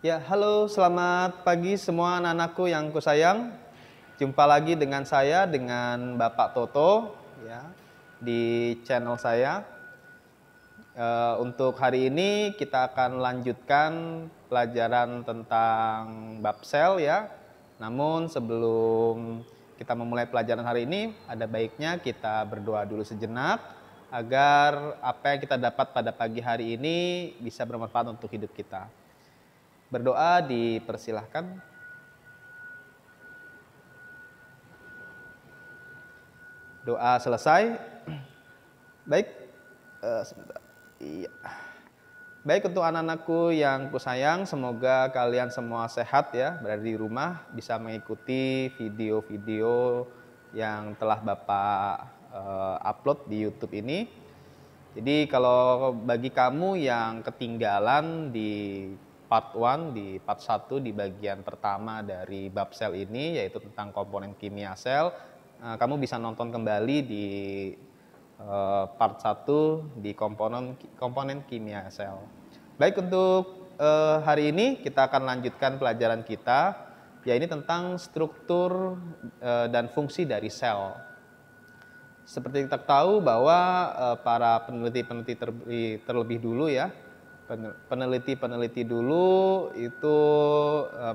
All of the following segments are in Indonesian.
Ya, halo, selamat pagi semua anak-anakku yang kusayang. Jumpa lagi dengan saya, dengan Bapak Toto, ya, di channel saya. Untuk hari ini kita akan lanjutkan pelajaran tentang bab sel, ya. Namun sebelum kita memulai pelajaran hari ini, ada baiknya kita berdoa dulu sejenak agar apa yang kita dapat pada pagi hari ini bisa bermanfaat untuk hidup kita. Berdoa dipersilahkan. Doa selesai. Baik, sebentar. Iya. Baik, untuk anak-anakku yang kusayang, semoga kalian semua sehat ya, berada di rumah, bisa mengikuti video-video yang telah Bapak upload di YouTube ini. Jadi kalau bagi kamu yang ketinggalan di part 1, di part 1 di bagian pertama dari bab sel ini, yaitu tentang komponen kimia sel, kamu bisa nonton kembali di part 1 di komponen kimia sel. Baik, untuk hari ini kita akan lanjutkan pelajaran kita, yaitu tentang struktur dan fungsi dari sel. Seperti kita tahu bahwa para peneliti-peneliti terlebih dulu ya, peneliti-peneliti dulu itu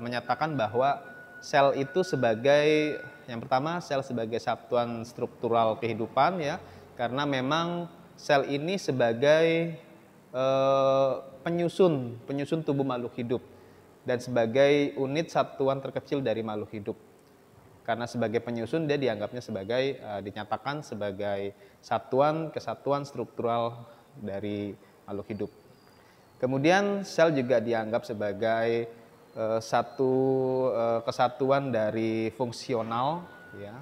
menyatakan bahwa sel itu sebagai, yang pertama, sel sebagai satuan struktural kehidupan ya, karena memang sel ini sebagai penyusun tubuh makhluk hidup dan sebagai unit satuan terkecil dari makhluk hidup. Karena sebagai penyusun dia dianggapnya sebagai dinyatakan sebagai kesatuan struktural dari makhluk hidup. Kemudian sel juga dianggap sebagai satu kesatuan dari fungsional ya,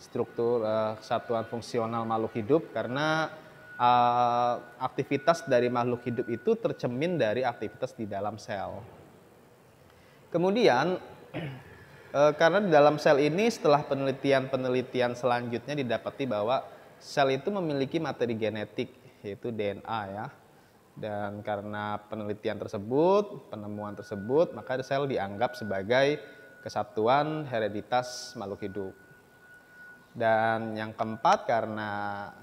struktur kesatuan fungsional makhluk hidup, karena aktivitas dari makhluk hidup itu tercermin dari aktivitas di dalam sel. Kemudian karena di dalam sel ini setelah penelitian selanjutnya didapati bahwa sel itu memiliki materi genetik, yaitu DNA ya. Dan karena penelitian tersebut, penemuan tersebut, maka sel dianggap sebagai kesatuan hereditas makhluk hidup. Dan yang keempat, karena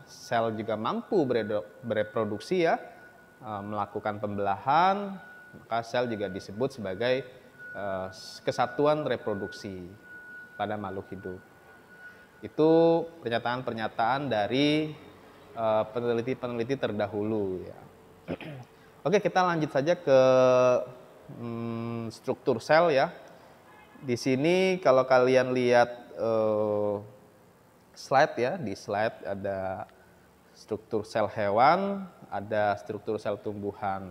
sel juga mampu bereproduksi ya, melakukan pembelahan, maka sel juga disebut sebagai kesatuan reproduksi pada makhluk hidup. Itu pernyataan-pernyataan dari peneliti-peneliti terdahulu ya. Oke, kita lanjut saja ke struktur sel ya. Di sini kalau kalian lihat slide ya, di slide ada struktur sel hewan, ada struktur sel tumbuhan.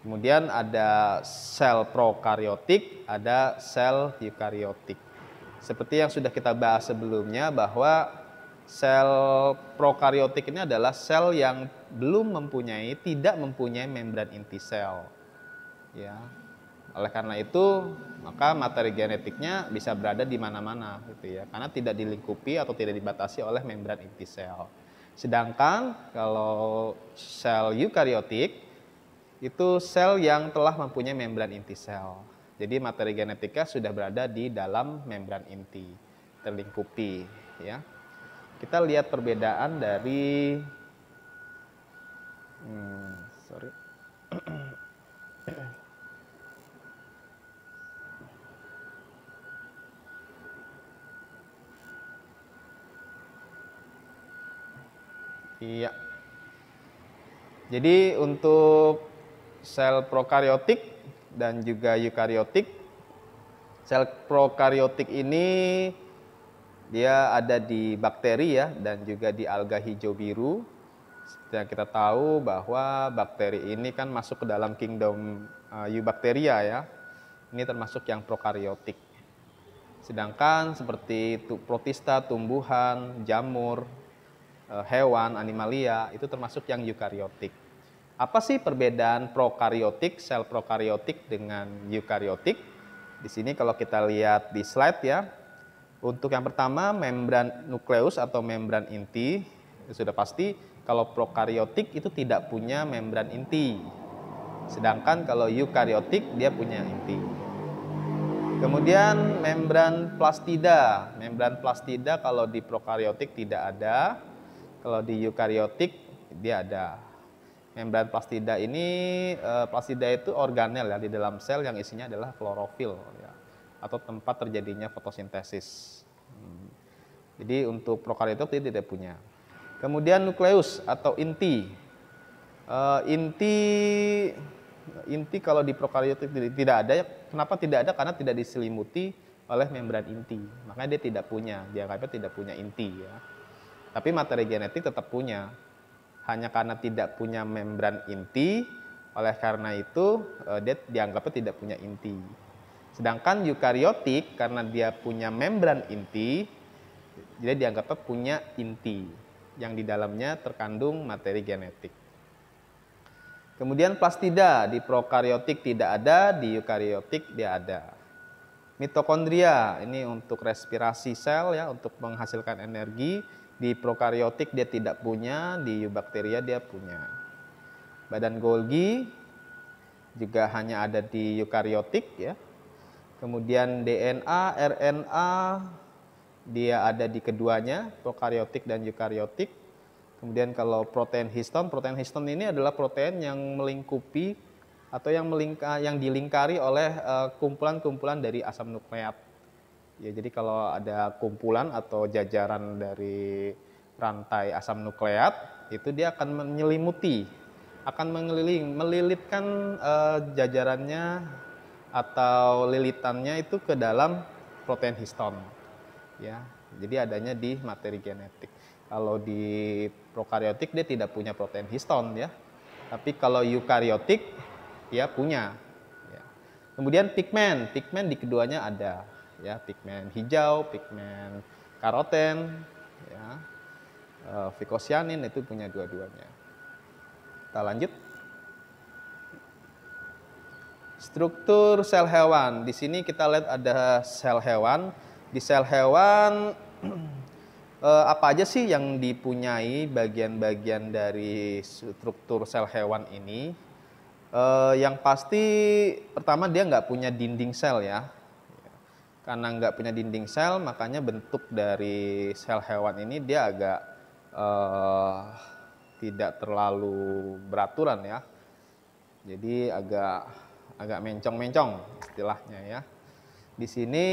Kemudian ada sel prokaryotik, ada sel eukaryotik. Seperti yang sudah kita bahas sebelumnya bahwa sel prokaryotik ini adalah sel yang tidak mempunyai membran inti sel. Ya. Oleh karena itu, maka materi genetiknya bisa berada di mana-mana gitu ya, karena tidak dilingkupi atau tidak dibatasi oleh membran inti sel. Sedangkan kalau sel eukaryotik itu sel yang telah mempunyai membran inti sel. Jadi materi genetika sudah berada di dalam membran inti, terlingkupi ya. Kita lihat perbedaan dari Iya. Jadi untuk sel prokaryotik dan juga eukaryotik, sel prokaryotik ini dia ada di bakteri ya, dan juga di alga hijau biru. Seperti yang kita tahu bahwa bakteri ini kan masuk ke dalam kingdom Eubacteria ya. Ini termasuk yang prokaryotik. Sedangkan seperti protista, tumbuhan, jamur, hewan, animalia, itu termasuk yang eukaryotik. Apa sih perbedaan prokaryotik, sel prokaryotik dengan eukaryotik? Di sini kalau kita lihat di slide ya, untuk yang pertama membran nukleus atau membran inti, sudah pasti kalau prokaryotik itu tidak punya membran inti. Sedangkan kalau eukariotik dia punya inti. Kemudian membran plastida. Membran plastida kalau di prokariotik tidak ada, kalau di eukariotik dia ada. Membran plastida ini, plastida itu organel ya di dalam sel yang isinya adalah klorofil ya, atau tempat terjadinya fotosintesis. Jadi untuk prokaryotik dia tidak punya. Kemudian nukleus atau inti. Inti kalau di prokaryotik tidak ada. Kenapa tidak ada? Karena tidak diselimuti oleh membran inti. Makanya dia tidak punya. Dianggapnya tidak punya inti ya. Tapi materi genetik tetap punya. Hanya karena tidak punya membran inti, oleh karena itu dia dianggapnya tidak punya inti. Sedangkan eukariotik karena dia punya membran inti, jadi dianggapnya punya inti yang di dalamnya terkandung materi genetik. Kemudian plastida di prokaryotik tidak ada, di eukariotik dia ada. Mitokondria ini untuk respirasi sel ya, untuk menghasilkan energi. Di prokaryotik dia tidak punya, di eubakteria dia punya. Badan Golgi juga hanya ada di eukariotik ya. Kemudian DNA, RNA dia ada di keduanya, prokaryotik dan eukariotik. Kemudian kalau protein histon ini adalah protein yang melingkupi atau yang dilingkari oleh kumpulan-kumpulan dari asam nukleat. Ya, jadi kalau ada kumpulan atau jajaran dari rantai asam nukleat, itu dia akan menyelimuti, akan melilitkan jajarannya atau lilitannya itu ke dalam protein histon. Ya, jadi adanya di materi genetik. Kalau di prokaryotik dia tidak punya protein histon ya, tapi kalau eukariotik dia punya. Ya. Kemudian pigmen di keduanya ada. Ya, pigmen hijau, pigmen karoten, ya, fikosianin itu punya dua-duanya. Kita lanjut. Struktur sel hewan. Di sini kita lihat ada sel hewan. Di sel hewan apa aja sih yang dipunyai bagian-bagian dari struktur sel hewan ini? Yang pasti pertama dia nggak punya dinding sel ya. Karena nggak punya dinding sel, makanya bentuk dari sel hewan ini dia agak tidak terlalu beraturan ya. Jadi agak mencong-mencong istilahnya ya. Di sini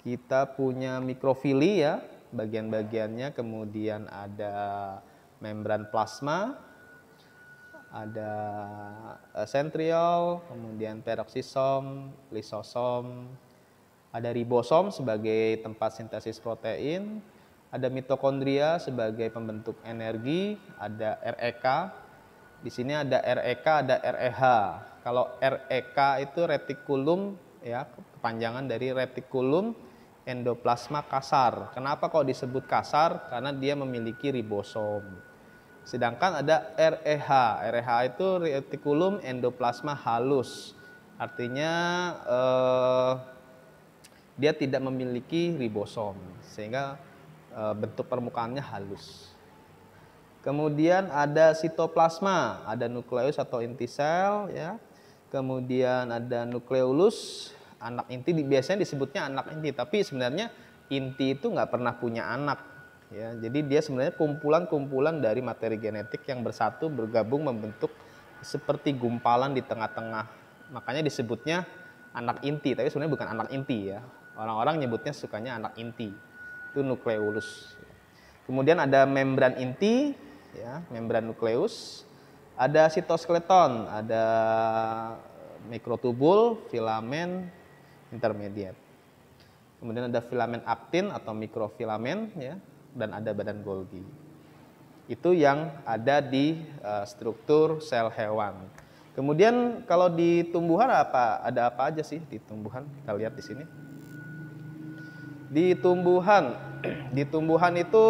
kita punya mikrofili ya, bagian-bagiannya, kemudian ada membran plasma, ada sentriol, kemudian peroksisom, lisosom, ada ribosom sebagai tempat sintesis protein, ada mitokondria sebagai pembentuk energi, ada REK. Di sini ada REK, ada REH. Kalau REK itu retikulum ya, kepanjangan dari retikulum endoplasma kasar. Kenapa kok disebut kasar? Karena dia memiliki ribosom. Sedangkan ada REH. REH itu retikulum endoplasma halus. Artinya dia tidak memiliki ribosom sehingga bentuk permukaannya halus. Kemudian ada sitoplasma, ada nukleus atau inti sel ya. Kemudian ada nukleolus, anak inti, biasanya disebutnya anak inti, tapi sebenarnya inti itu nggak pernah punya anak. Ya, jadi dia sebenarnya kumpulan-kumpulan dari materi genetik yang bersatu bergabung membentuk seperti gumpalan di tengah-tengah. Makanya disebutnya anak inti, tapi sebenarnya bukan anak inti ya. Orang-orang nyebutnya sukanya anak inti. Itu nukleolus. Kemudian ada membran inti, ya, membran nukleus. Ada sitoskeleton, ada mikrotubul, filamen, intermediate. Kemudian ada filamen aktin atau mikrofilamen ya. Dan ada badan Golgi. Itu yang ada di struktur sel hewan. Kemudian kalau di tumbuhan ada apa aja sih di tumbuhan? Kita lihat di sini. Di tumbuhan itu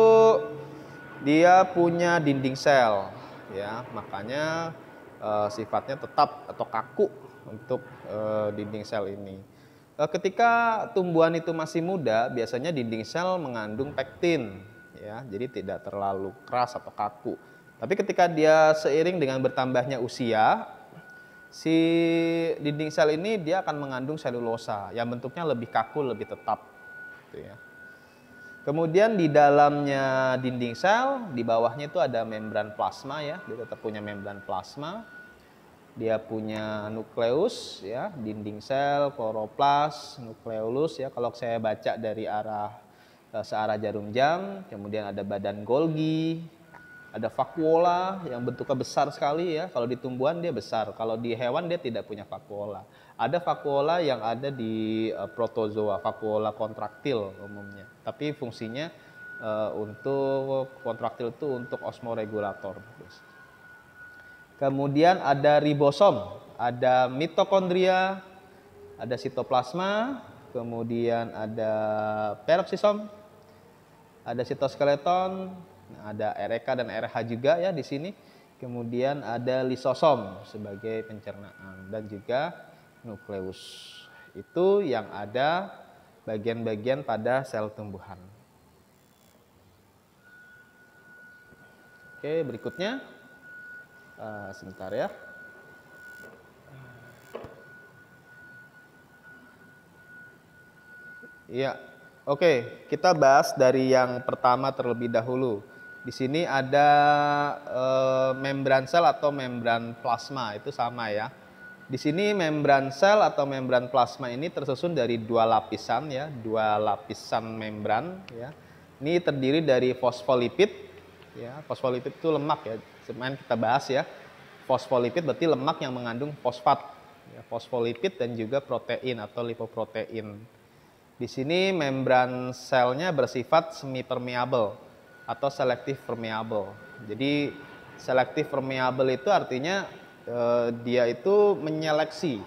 dia punya dinding sel, ya, makanya sifatnya tetap atau kaku untuk dinding sel ini. Ketika tumbuhan itu masih muda, biasanya dinding sel mengandung pektin. Ya, jadi tidak terlalu keras atau kaku. Tapi ketika dia seiring dengan bertambahnya usia, si dinding sel ini dia akan mengandung selulosa yang bentuknya lebih kaku, lebih tetap. Gitu ya. Kemudian di dalamnya dinding sel, di bawahnya itu ada membran plasma ya, dia tetap punya membran plasma. Dia punya nukleus ya, dinding sel, kloroplas, nukleolus ya. Kalau saya baca dari searah jarum jam, kemudian ada badan Golgi, ada vakuola yang bentuknya besar sekali ya. Kalau di tumbuhan dia besar, kalau di hewan dia tidak punya vakuola. Ada vakuola yang ada di protozoa, vakuola kontraktil umumnya. Tapi fungsinya untuk kontraktil itu untuk osmoregulator. Kemudian ada ribosom, ada mitokondria, ada sitoplasma, kemudian ada peroksisom, ada sitoskeleton, ada REK dan RH juga ya di sini. Kemudian ada lisosom sebagai pencernaan dan juga nukleus. Itu yang ada bagian-bagian pada sel tumbuhan. Oke, berikutnya. Sebentar ya. Iya, oke. Kita bahas dari yang pertama terlebih dahulu. Di sini ada membran sel atau membran plasma, itu sama ya. Di sini membran sel atau membran plasma ini tersusun dari dua lapisan ya, dua lapisan membran ya. Ini terdiri dari fosfolipid ya. Fosfolipid itu lemak ya. Sebenarnya kita bahas ya. Fosfolipid berarti lemak yang mengandung fosfat. Ya, fosfolipid dan juga protein atau lipoprotein. Di sini membran selnya bersifat semi permeable atau selektif permeable. Jadi selektif permeable itu artinya dia itu menyeleksi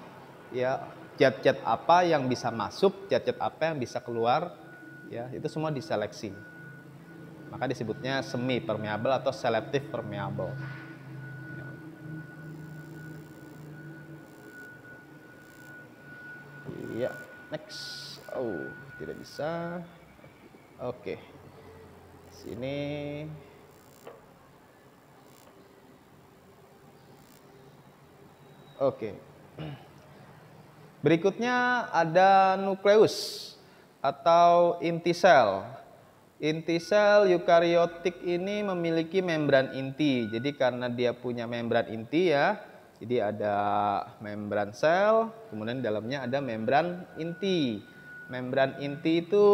ya zat-zat apa yang bisa masuk, zat-zat apa yang bisa keluar, ya itu semua diseleksi. Maka disebutnya semi permeable atau selektif permeable. Iya, next. Oh, tidak bisa. Oke. Sini. Oke. Berikutnya ada nukleus atau inti sel. Inti sel eukariotik ini memiliki membran inti. Jadi karena dia punya membran inti ya, jadi ada membran sel, kemudian di dalamnya ada membran inti. Membran inti itu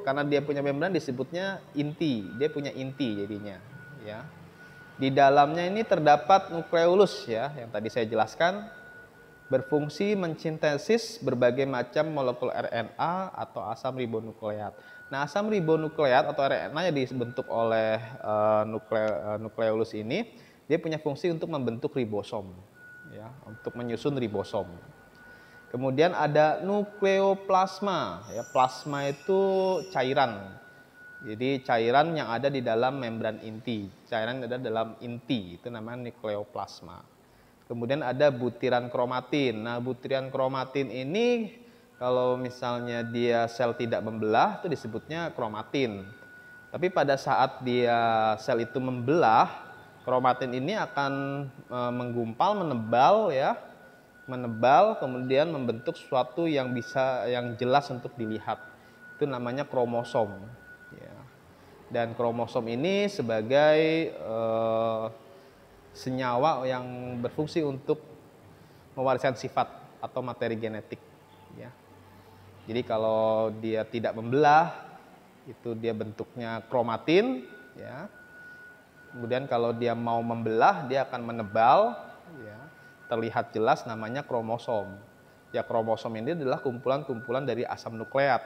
karena dia punya membran disebutnya inti. Dia punya inti jadinya, ya. Di dalamnya ini terdapat nukleolus ya, yang tadi saya jelaskan, berfungsi mensintesis berbagai macam molekul RNA atau asam ribonukleat. Nah, asam ribonukleat atau RNA yang dibentuk oleh nukleolus ini, dia punya fungsi untuk membentuk ribosom, ya, untuk menyusun ribosom. Kemudian ada nukleoplasma, ya, plasma itu cairan. Jadi cairan yang ada di dalam membran inti, cairan yang ada dalam inti itu namanya nukleoplasma. Kemudian ada butiran kromatin. Nah, butiran kromatin ini kalau misalnya dia sel tidak membelah itu disebutnya kromatin. Tapi pada saat dia sel itu membelah, kromatin ini akan menggumpal, menebal ya. Menebal kemudian membentuk sesuatu yang jelas untuk dilihat. Itu namanya kromosom ya. Dan kromosom ini sebagai senyawa yang berfungsi untuk mewariskan sifat atau materi genetik ya. Jadi kalau dia tidak membelah itu dia bentuknya kromatin ya. Kemudian kalau dia mau membelah dia akan menebal ya. Terlihat jelas namanya kromosom. Ya, kromosom ini adalah kumpulan-kumpulan dari asam nukleat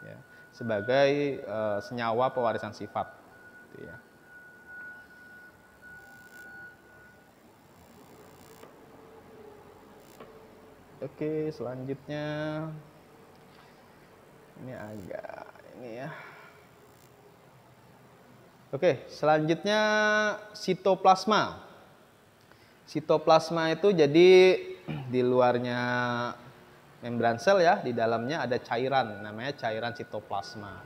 ya, sebagai senyawa pewarisan sifat gitu ya. Oke, selanjutnya ini ya. Oke, selanjutnya sitoplasma. Sitoplasma itu jadi di luarnya membran sel ya, di dalamnya ada cairan, namanya cairan sitoplasma.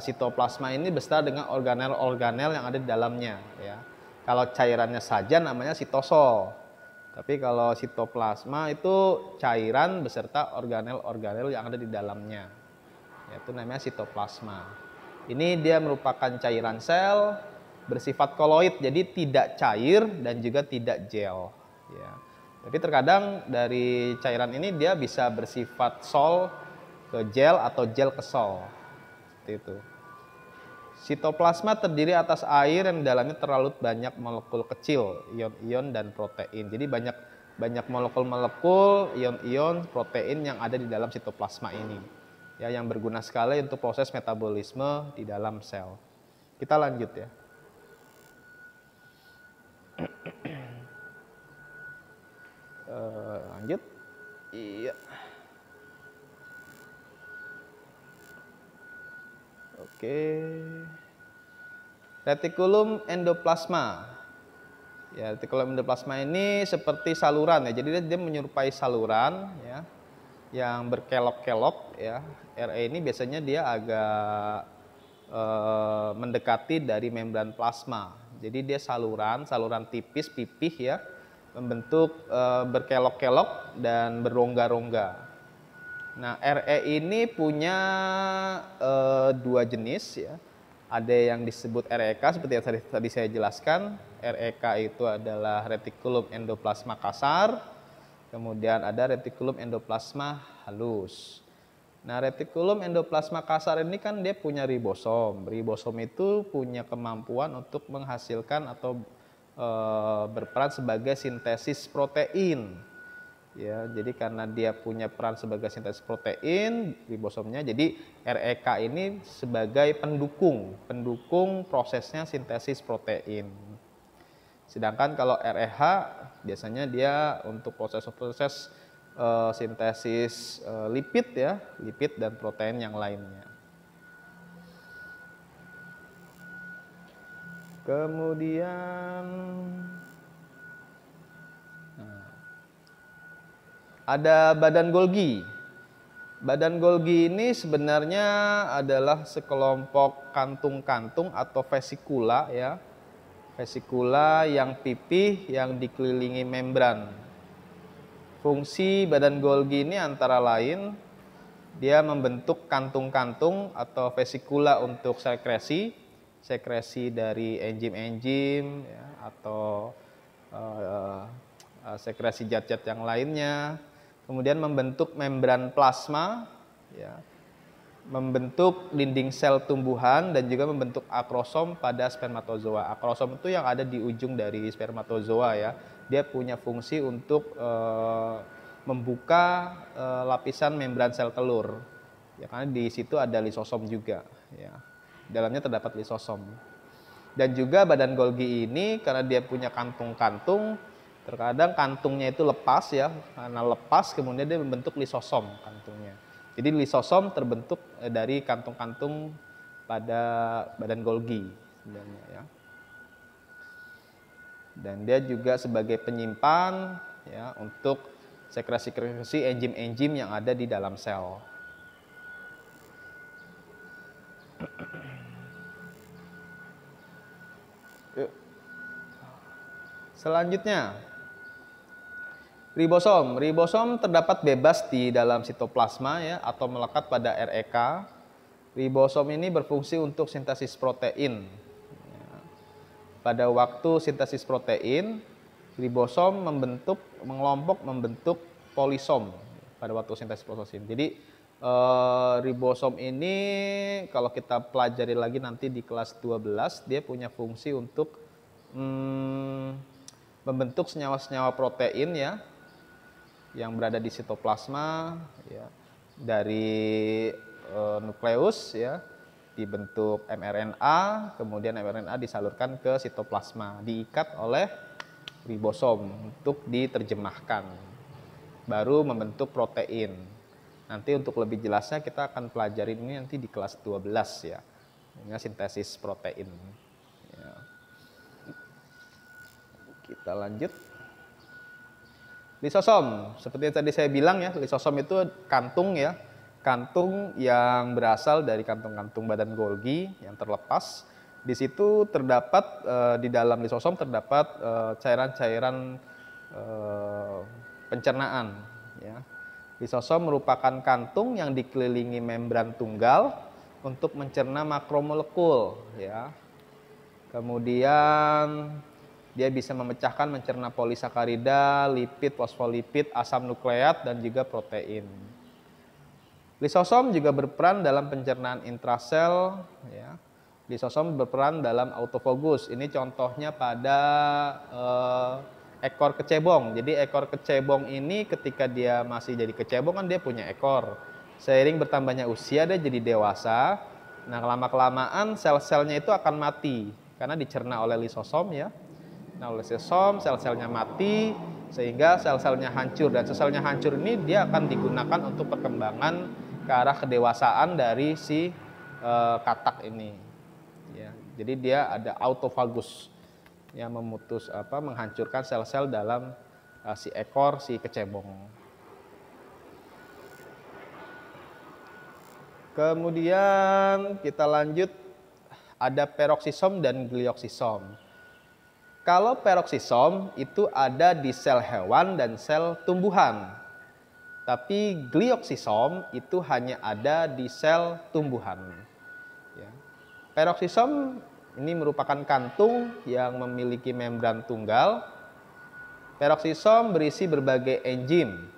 Sitoplasma ini beserta dengan organel-organel yang ada di dalamnya ya. Kalau cairannya saja namanya sitosol. Tapi kalau sitoplasma itu cairan beserta organel-organel yang ada di dalamnya. Yaitu namanya sitoplasma. Ini dia merupakan cairan sel bersifat koloid, jadi tidak cair dan juga tidak gel ya. Tapi terkadang dari cairan ini dia bisa bersifat sol ke gel atau gel ke sol. Seperti itu. Sitoplasma terdiri atas air yang di dalamnya terlalu banyak molekul kecil, ion-ion dan protein. Jadi banyak molekul-molekul, ion-ion, protein yang ada di dalam sitoplasma ini. Ya, yang berguna sekali untuk proses metabolisme di dalam sel. Kita lanjut ya. Lanjut. Iya. Oke. Retikulum endoplasma. Ya, retikulum endoplasma ini seperti saluran ya. Jadi dia menyerupai saluran ya yang berkelok-kelok ya. RE ini biasanya dia agak mendekati dari membran plasma. Jadi dia saluran tipis pipih ya, membentuk berkelok-kelok dan berrongga-rongga. Nah, RE ini punya dua jenis ya. Ada yang disebut REK seperti yang tadi saya jelaskan. REK itu adalah retikulum endoplasma kasar. Kemudian ada retikulum endoplasma halus. Nah, retikulum endoplasma kasar ini kan dia punya ribosom. Ribosom itu punya kemampuan untuk menghasilkan atau berperan sebagai sintesis protein. Ya, jadi karena dia punya peran sebagai sintesis protein ribosomnya, jadi REK ini sebagai pendukung prosesnya sintesis protein. Sedangkan kalau REH biasanya dia untuk proses-proses sintesis lipid ya, lipid dan protein yang lainnya. Kemudian ada badan Golgi. Badan Golgi ini sebenarnya adalah sekelompok kantung-kantung atau vesikula ya. Vesikula yang pipih yang dikelilingi membran. Fungsi badan Golgi ini antara lain dia membentuk kantung-kantung atau vesikula untuk sekresi dari enzim-enzim ya, atau sekresi zat-zat yang lainnya. Kemudian membentuk membran plasma ya, membentuk dinding sel tumbuhan dan juga membentuk akrosom pada spermatozoa. Akrosom itu yang ada di ujung dari spermatozoa ya. Dia punya fungsi untuk membuka lapisan membran sel telur. Ya, karena di situ ada lisosom juga ya. Dalamnya terdapat lisosom. Dan juga badan Golgi ini karena dia punya kantung-kantung, terkadang kantungnya itu lepas ya. Karena lepas kemudian dia membentuk lisosom kantungnya. Jadi lisosom terbentuk dari kantung-kantung pada badan Golgi sebenarnya ya. Dan dia juga sebagai penyimpan ya untuk sekresi-sekresi enzim-enzim yang ada di dalam sel. Selanjutnya, ribosom. Ribosom terdapat bebas di dalam sitoplasma ya atau melekat pada REK. Ribosom ini berfungsi untuk sintesis protein. Pada waktu sintesis protein, ribosom mengelompok membentuk polisom pada waktu sintesis protein. Jadi ribosom ini kalau kita pelajari lagi nanti di kelas 12, dia punya fungsi untuk membentuk senyawa-senyawa protein ya yang berada di sitoplasma ya, dari nukleus ya dibentuk mRNA, kemudian mRNA disalurkan ke sitoplasma, diikat oleh ribosom untuk diterjemahkan, baru membentuk protein. Nanti untuk lebih jelasnya kita akan pelajari ini nanti di kelas 12 ya, ini sintesis protein. Ya. Kita lanjut. Lisosom, seperti yang tadi saya bilang ya, lisosom itu kantung ya. kantung yang berasal dari kantung-kantung badan Golgi yang terlepas. Di situ terdapat di dalam lisosom terdapat cairan-cairan pencernaan. Ya. Lisosom merupakan kantung yang dikelilingi membran tunggal untuk mencerna makromolekul. Ya. Kemudian dia bisa memecahkan, mencerna polisakarida, lipid, fosfolipid, asam nukleat, dan juga protein. Lisosom juga berperan dalam pencernaan intrasel. Ya. Lisosom berperan dalam autofagus. Ini contohnya pada ekor kecebong. Jadi ekor kecebong ini ketika dia masih jadi kecebong kan dia punya ekor. Seiring bertambahnya usia dia jadi dewasa. Nah, lama-kelamaan sel-selnya itu akan mati karena dicerna oleh lisosom ya. Nah, oleh lisosom sel-selnya mati sehingga sel-selnya hancur, dan sel-selnya hancur ini dia akan digunakan untuk perkembangan ke arah kedewasaan dari si katak ini. Ya, jadi dia ada autofagus yang menghancurkan sel-sel dalam si ekor si kecebong. Kemudian kita lanjut, ada peroksisom dan glioksisom. Kalau peroksisom itu ada di sel hewan dan sel tumbuhan. Tapi glioksisom itu hanya ada di sel tumbuhan. Ya. Peroksisom ini merupakan kantung yang memiliki membran tunggal. Peroksisom berisi berbagai enzim.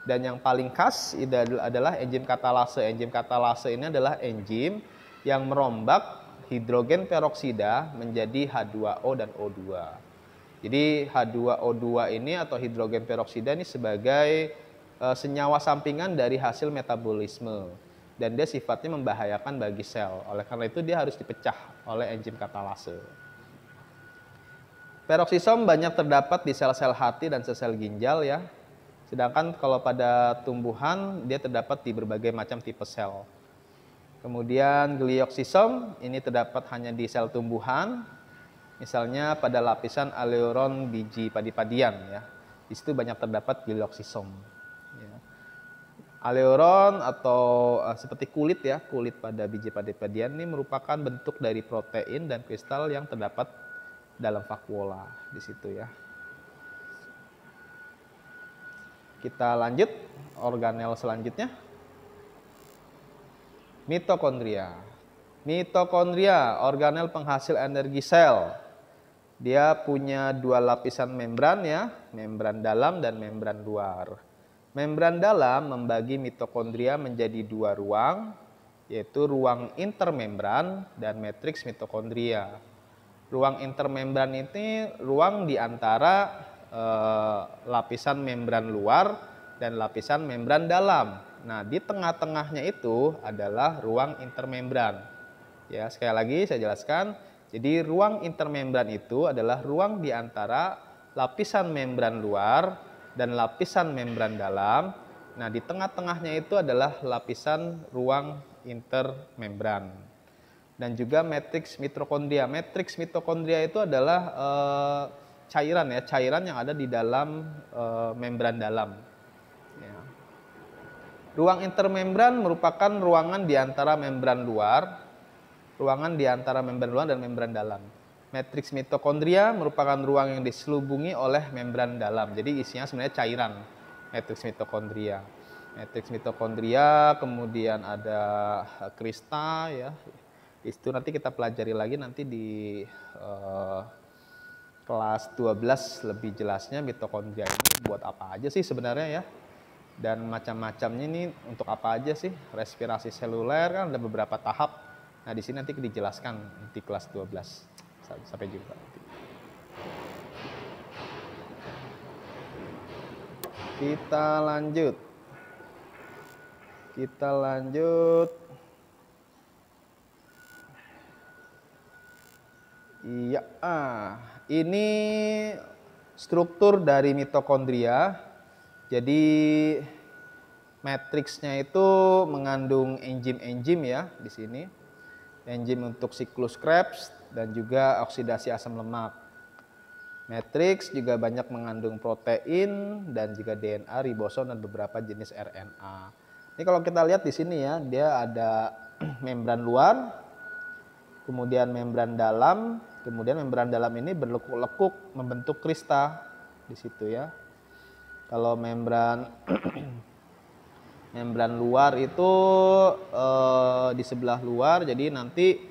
Dan yang paling khas adalah enzim katalase. Enzim katalase ini adalah enzim yang merombak hidrogen peroksida menjadi H2O dan O2. Jadi H2O2 ini atau hidrogen peroksida ini sebagai senyawa sampingan dari hasil metabolisme. Dan dia sifatnya membahayakan bagi sel. Oleh karena itu dia harus dipecah oleh enzim katalase. Peroksisom banyak terdapat di sel-sel hati dan sel-sel ginjal ya. Sedangkan kalau pada tumbuhan dia terdapat di berbagai macam tipe sel. Kemudian glioksisom ini terdapat hanya di sel tumbuhan, misalnya pada lapisan aleuron biji padi-padian ya. Di situ banyak terdapat glioksisom. Ya. Aleuron atau seperti kulit ya, kulit pada biji padi-padian ini merupakan bentuk dari protein dan kristal yang terdapat dalam vakuola di situ ya. Kita lanjut organel selanjutnya. Mitokondria. Mitokondria, organel penghasil energi sel. Dia punya dua lapisan membran ya, membran dalam dan membran luar. Membran dalam membagi mitokondria menjadi dua ruang, yaitu ruang intermembran dan matriks mitokondria. Ruang intermembran ini ruang di antara lapisan membran luar dan lapisan membran dalam. Nah, di tengah-tengahnya itu adalah ruang intermembran. Ya, sekali lagi saya jelaskan. Jadi ruang intermembran itu adalah ruang di antara lapisan membran luar dan lapisan membran dalam. Nah, di tengah-tengahnya itu adalah lapisan ruang intermembran. Dan juga matriks mitokondria. Matriks mitokondria itu adalah cairan ya, cairan yang ada di dalam membran dalam. Ya. Ruang intermembran merupakan ruangan di antara membran luar, dan membran dalam. Matriks mitokondria merupakan ruang yang diselubungi oleh membran dalam. Jadi isinya sebenarnya cairan. Matriks mitokondria. Matriks mitokondria, kemudian ada krista ya. Itu nanti kita pelajari lagi nanti di kelas 12 lebih jelasnya mitokondria ini buat apa aja sih sebenarnya ya. Dan macam-macamnya ini untuk apa aja sih? Respirasi seluler kan ada beberapa tahap. Nah, di sini nanti dijelaskan di kelas 12. Sampai jumpa. Kita lanjut. Iya, ini struktur dari mitokondria. Jadi matriksnya itu mengandung enzim-enzim ya di sini. Enzim untuk siklus Krebs dan juga oksidasi asam lemak. Matriks juga banyak mengandung protein dan juga DNA, ribosom dan beberapa jenis RNA. Ini kalau kita lihat di sini ya, dia ada membran luar, kemudian membran dalam, kemudian membran dalam ini berlekuk-lekuk membentuk krista di situ ya. Kalau membran membran luar itu di sebelah luar, jadi nanti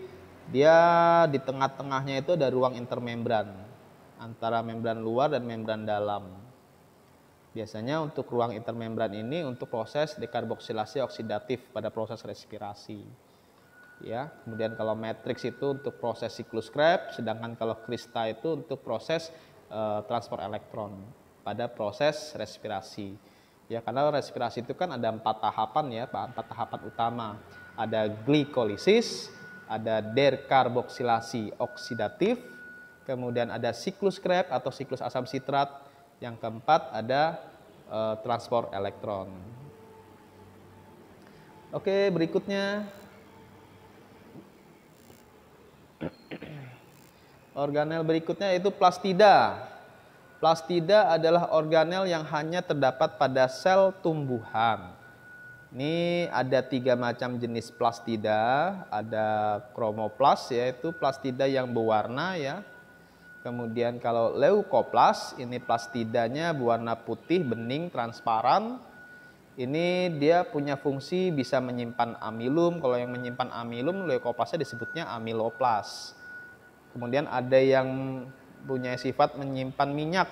dia di tengah-tengahnya itu ada ruang intermembran antara membran luar dan membran dalam. Biasanya untuk ruang intermembran ini untuk proses dekarboksilasi oksidatif pada proses respirasi. Ya, kemudian kalau matriks itu untuk proses siklus Krebs, sedangkan kalau krista itu untuk proses transport elektron pada proses respirasi. Ya, karena respirasi itu kan ada 4 tahapan ya, 4 tahapan utama. Ada glikolisis, ada dekarboksilasi oksidatif, kemudian ada siklus Krebs atau siklus asam sitrat. Yang keempat ada transport elektron. Oke, berikutnya organel berikutnya yaitu plastida. Plastida adalah organel yang hanya terdapat pada sel tumbuhan. Ini ada 3 macam jenis plastida. Ada kromoplas, yaitu plastida yang berwarna ya. Kemudian kalau leukoplas, ini plastidanya berwarna putih, bening, transparan. Ini dia punya fungsi bisa menyimpan amilum. Kalau yang menyimpan amilum, leukoplasnya disebutnya amiloplas. Kemudian ada yang punya sifat menyimpan minyak.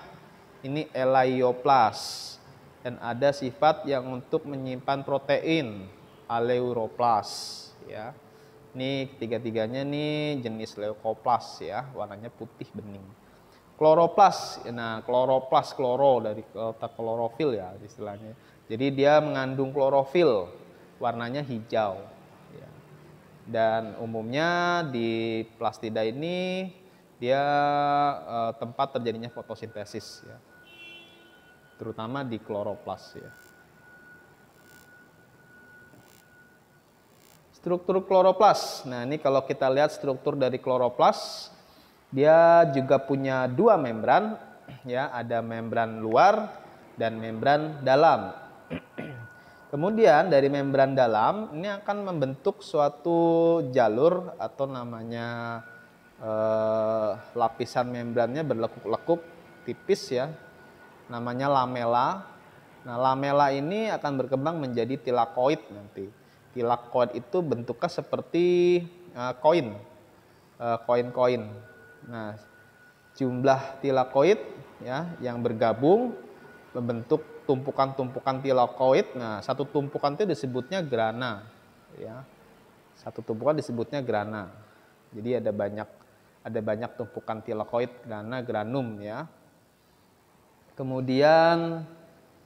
Ini elaioplas. Dan ada sifat yang untuk menyimpan protein, aleuroplas ya. Ini ketiga-tiganya nih jenis leukoplas ya, warnanya putih bening. Kloroplas, nah kloroplas kloro dari kata klorofil ya istilahnya. Jadi dia mengandung klorofil, warnanya hijau. Ya. Dan umumnya di plastida ini dia tempat terjadinya fotosintesis ya, terutama di kloroplas ya. Struktur kloroplas. Nah, ini kalau kita lihat struktur dari kloroplas, dia juga punya 2 membran, ya, ada membran luar dan membran dalam. Kemudian dari membran dalam ini akan membentuk suatu jalur atau namanya lapisan membrannya berlekuk-lekuk tipis ya, namanya lamela. Nah, lamela ini akan berkembang menjadi tilakoid nanti. Tilakoid itu bentuknya seperti koin-koin. Nah, jumlah tilakoid ya yang bergabung membentuk tumpukan-tumpukan tilakoid. Nah, satu tumpukan itu disebutnya grana ya. Satu tumpukan disebutnya grana. Jadi ada banyak tumpukan tilakoid, grana, granum ya. Kemudian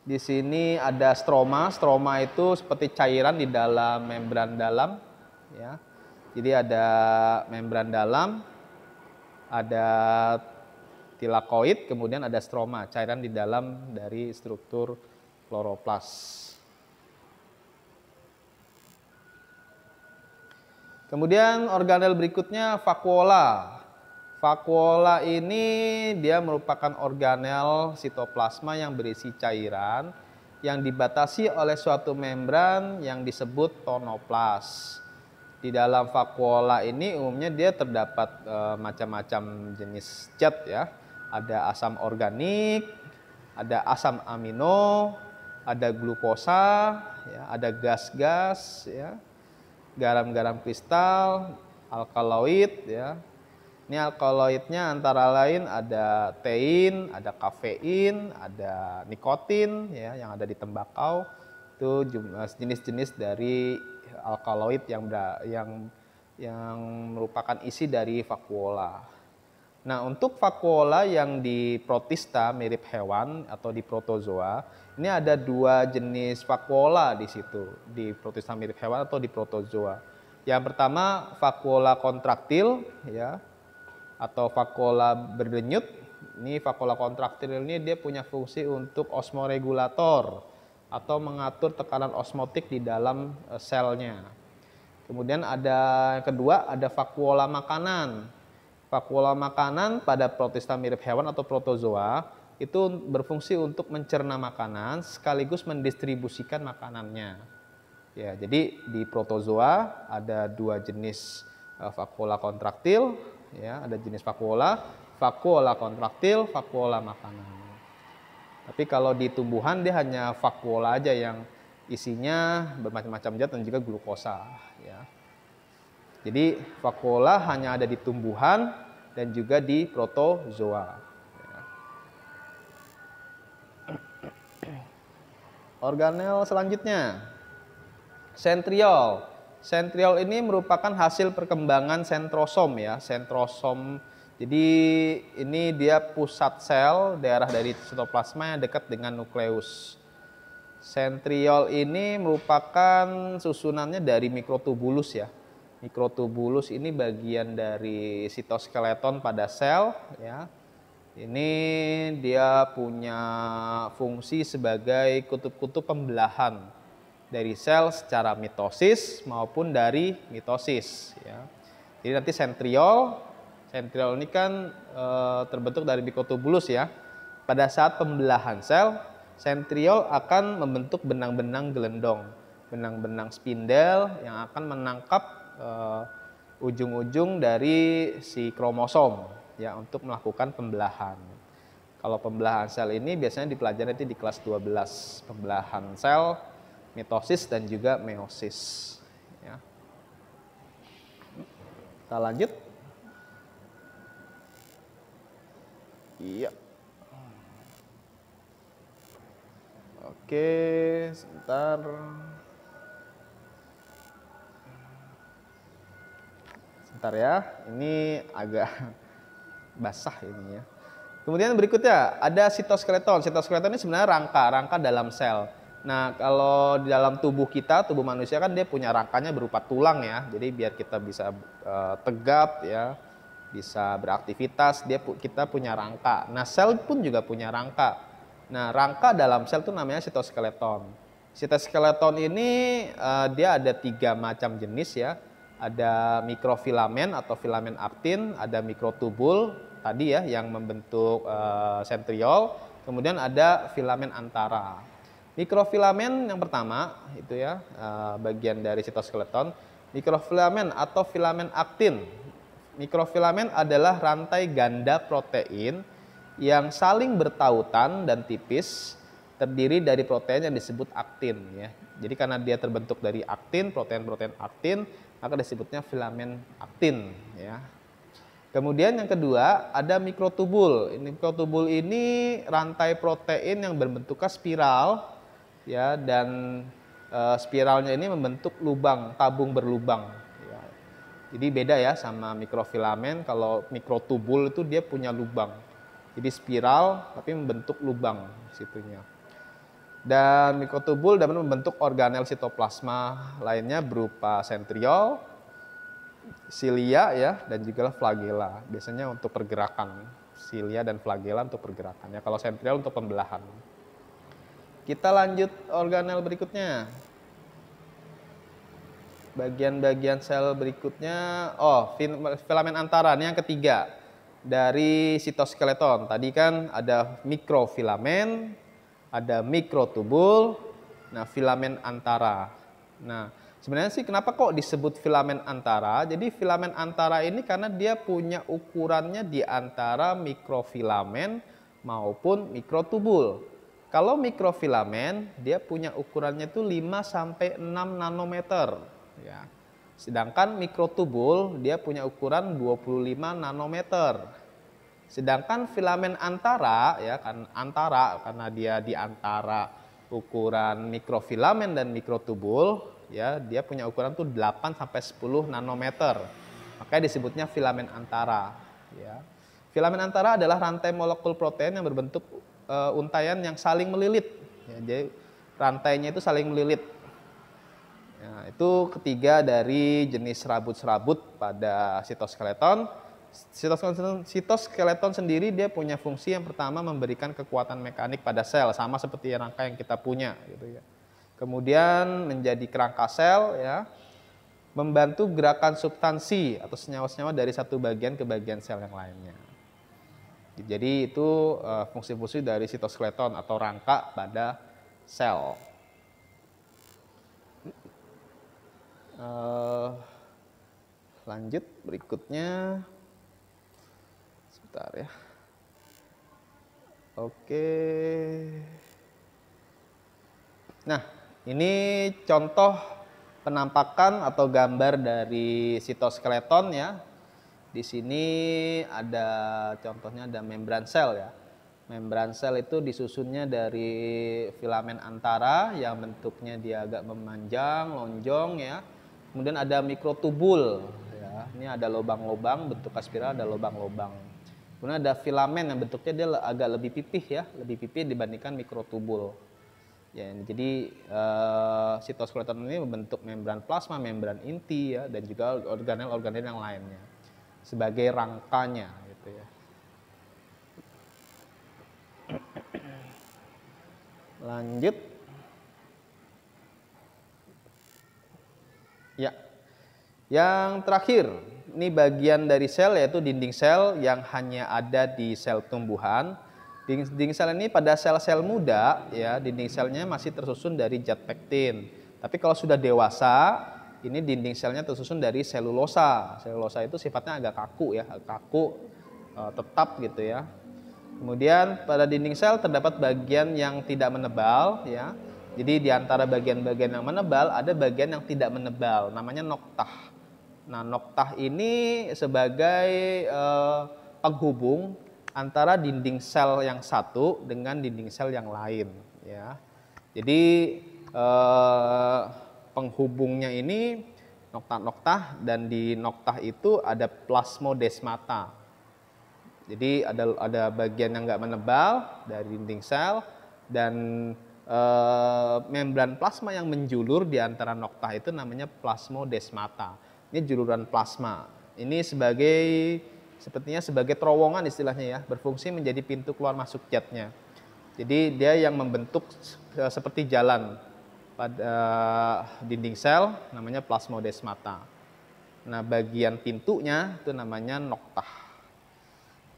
di sini ada stroma. Stroma itu seperti cairan di dalam membran dalam ya. Jadi ada membran dalam, ada tilakoid, kemudian ada stroma, cairan di dalam dari struktur kloroplas. Kemudian organel berikutnya vakuola. Vakuola ini dia merupakan organel sitoplasma yang berisi cairan yang dibatasi oleh suatu membran yang disebut tonoplas. Di dalam vakuola ini umumnya dia terdapat macam-macam jenis zat ya. Ada asam organik, ada asam amino, ada glukosa, ya, ada gas-gas, ya, garam-garam kristal, alkaloid ya. Ini alkaloidnya antara lain ada tein, ada kafein, ada nikotin ya yang ada di tembakau. Itu jenis-jenis dari alkaloid yang merupakan isi dari vakuola. Nah, untuk vakuola yang di protista mirip hewan atau di protozoa, ini ada 2 jenis vakuola di situ, di protista mirip hewan atau di protozoa. Yang pertama vakuola kontraktil ya, atau vakuola berdenyut. Ini vakuola kontraktil ini dia punya fungsi untuk osmoregulator atau mengatur tekanan osmotik di dalam selnya. Kemudian ada yang kedua, ada vakuola makanan. Vakuola makanan pada protista mirip hewan atau protozoa itu berfungsi untuk mencerna makanan sekaligus mendistribusikan makanannya. Ya, jadi di protozoa ada dua jenis vakuola kontraktil, ya, ada jenis vakuola kontraktil, vakuola makanan. Tapi kalau di tumbuhan dia hanya vakuola aja yang isinya bermacam-macam zat dan juga glukosa, ya. Jadi vakuola hanya ada di tumbuhan dan juga di protozoa. Organel selanjutnya, sentriol. Sentriol ini merupakan hasil perkembangan sentrosom, ya, sentrosom. Jadi ini dia pusat sel daerah dari sitoplasma yang dekat dengan nukleus. Sentriol ini merupakan susunannya dari mikrotubulus, ya. Mikrotubulus ini bagian dari sitoskeleton pada sel, ya. Ini dia punya fungsi sebagai kutub-kutub pembelahan dari sel secara mitosis maupun dari mitosis, ya. Jadi nanti sentriol ini kan terbentuk dari mikrotubulus, ya. Pada saat pembelahan sel, sentriol akan membentuk benang-benang gelendong, benang-benang spindel yang akan menangkap ujung-ujung dari si kromosom, ya, untuk melakukan pembelahan. Kalau pembelahan sel ini biasanya dipelajari nanti di kelas 12, pembelahan sel, mitosis dan juga meiosis, ya. Kita lanjut. Iya. Oke, sebentar. Sebentar ya, ini agak basah ini, ya. Kemudian berikutnya ada sitoskeleton. Sitoskeleton ini sebenarnya rangka dalam sel. Nah, kalau di dalam tubuh kita, tubuh manusia kan dia punya rangkanya berupa tulang, ya. Jadi biar kita bisa tegap, ya, bisa beraktivitas, kita punya rangka. Nah, sel pun juga punya rangka. Nah, rangka dalam sel itu namanya sitoskeleton. Sitoskeleton ini dia ada 3 macam jenis, ya. Ada mikrofilamen atau filamen aktin, ada mikrotubul tadi, ya, yang membentuk sentriol, kemudian ada filamen antara. Mikrofilamen yang pertama itu, ya, bagian dari sitoskeleton. Mikrofilamen atau filamen aktin. Mikrofilamen adalah rantai ganda protein yang saling bertautan dan tipis, terdiri dari protein yang disebut aktin, ya. Jadi karena dia terbentuk dari aktin, protein-protein aktin, maka disebutnya filamen aktin, ya. Kemudian yang kedua ada mikrotubul. Mikrotubul ini rantai protein yang berbentuknya spiral, ya, dan spiralnya ini membentuk lubang, tabung berlubang, ya. Jadi beda, ya, sama mikrofilamen. Kalau mikrotubul itu dia punya lubang. Jadi spiral tapi membentuk lubang situnya. Dan mikrotubul dapat membentuk organel sitoplasma lainnya berupa sentriol, silia, ya, dan juga flagela. Biasanya untuk pergerakan, silia dan flagela untuk pergerakan, ya. Kalau sentriol untuk pembelahan. Kita lanjut organel berikutnya. Bagian-bagian sel berikutnya, filamen antara, ini yang ketiga dari sitoskeleton. Tadi kan ada mikrofilamen, ada mikrotubul, nah filamen antara. Nah, sebenarnya sih kenapa kok disebut filamen antara? Jadi filamen antara ini karena dia punya ukurannya di antara mikrofilamen maupun mikrotubul. Kalau mikrofilamen dia punya ukurannya itu 5 sampai 6 nanometer, ya. Sedangkan mikrotubul dia punya ukuran 25 nanometer. Sedangkan filamen antara, ya, kan antara karena dia di antara ukuran mikrofilamen dan mikrotubul, ya, dia punya ukuran tuh 8 sampai 10 nanometer. Makanya disebutnya filamen antara, ya. Filamen antara adalah rantai molekul protein yang berbentuk untaian yang saling melilit, ya. Jadi rantainya itu saling melilit. Ya, itu ketiga dari jenis serabut-serabut pada sitoskeleton. Sitoskeleton sendiri dia punya fungsi yang pertama memberikan kekuatan mekanik pada sel, sama seperti rangka yang kita punya, gitu, ya. Kemudian menjadi kerangka sel, ya, membantu gerakan substansi atau senyawa-senyawa dari satu bagian ke bagian sel yang lainnya. Jadi itu fungsi-fungsi dari sitoskeleton atau rangka pada sel. Eh, lanjut berikutnya. Sebentar ya. Oke. Nah, ini contoh penampakan atau gambar dari sitoskeleton ya. Di sini ada contohnya, ada membran sel ya. Membran sel itu disusunnya dari filamen antara yang bentuknya dia agak memanjang, lonjong ya. Kemudian ada mikrotubul ya. Ini ada lubang-lubang, bentuk spiral, ada lubang-lubang. Kemudian ada filamen yang bentuknya dia agak lebih pipih ya, lebih pipih dibandingkan mikrotubul. Ya, jadi sitoskeleton ini membentuk membran plasma, membran inti ya, dan juga organel-organel yang lainnya sebagai rangkanya gitu ya. Lanjut. Ya. Yang terakhir, ini bagian dari sel yaitu dinding sel yang hanya ada di sel tumbuhan. Dinding sel ini pada sel-sel muda ya, dinding selnya masih tersusun dari zat pektin. Tapi kalau sudah dewasa, ini dinding selnya tersusun dari selulosa. Selulosa itu sifatnya agak kaku ya, kaku, tetap gitu ya. Kemudian pada dinding sel terdapat bagian yang tidak menebal ya. Jadi di antara bagian-bagian yang menebal ada bagian yang tidak menebal, namanya noktah. Nah, noktah ini sebagai penghubung antara dinding sel yang satu dengan dinding sel yang lain ya. Jadi penghubungnya ini noktah-noktah, dan di noktah itu ada plasmodesmata. Jadi ada bagian yang nggak menebal dari dinding sel, dan membran plasma yang menjulur di antara noktah itu namanya plasmodesmata. Ini juluran plasma. Ini sepertinya sebagai terowongan istilahnya ya, berfungsi menjadi pintu keluar masuk zatnya. Jadi dia yang membentuk seperti jalan pada dinding sel, namanya plasmodesmata. Nah, bagian pintunya itu namanya noktah.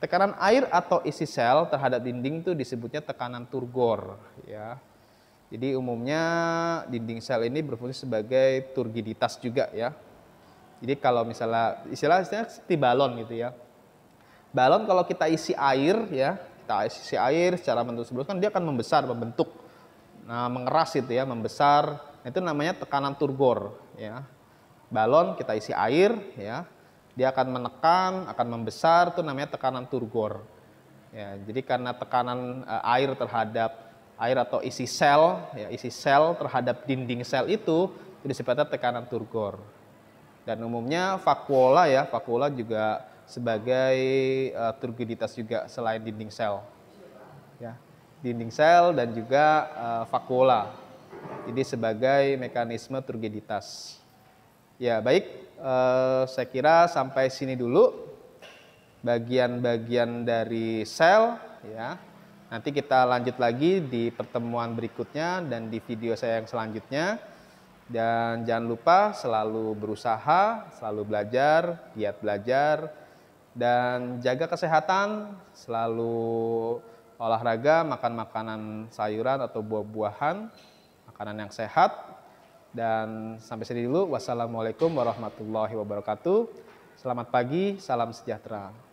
Tekanan air atau isi sel terhadap dinding itu disebutnya tekanan turgor ya. Jadi umumnya dinding sel ini berfungsi sebagai turgiditas juga ya. Jadi kalau misalnya istilahnya seperti balon gitu ya. Balon kalau kita isi air ya, kita isi air secara menerus-menerus kan dia akan membesar, membentuk. Nah, mengeras itu ya, membesar. Itu namanya tekanan turgor ya. Balon kita isi air ya. Dia akan menekan, akan membesar, itu namanya tekanan turgor. Ya, jadi karena tekanan air terhadap air atau isi sel, ya, isi sel terhadap dinding sel itu disebutnya tekanan turgor. Dan umumnya vakuola ya, vakuola juga sebagai turgiditas juga selain dinding sel. Ya, dinding sel dan juga vakuola. Jadi sebagai mekanisme turgiditas. Ya, baik. Saya kira sampai sini dulu bagian-bagian dari sel ya. Nanti kita lanjut lagi di pertemuan berikutnya dan di video saya yang selanjutnya. Dan jangan lupa selalu berusaha, selalu belajar, giat belajar, dan jaga kesehatan, selalu olahraga, makan makanan sayuran atau buah-buahan, makanan yang sehat. Dan sampai sini dulu. Wassalamualaikum warahmatullahi wabarakatuh. Selamat pagi, salam sejahtera.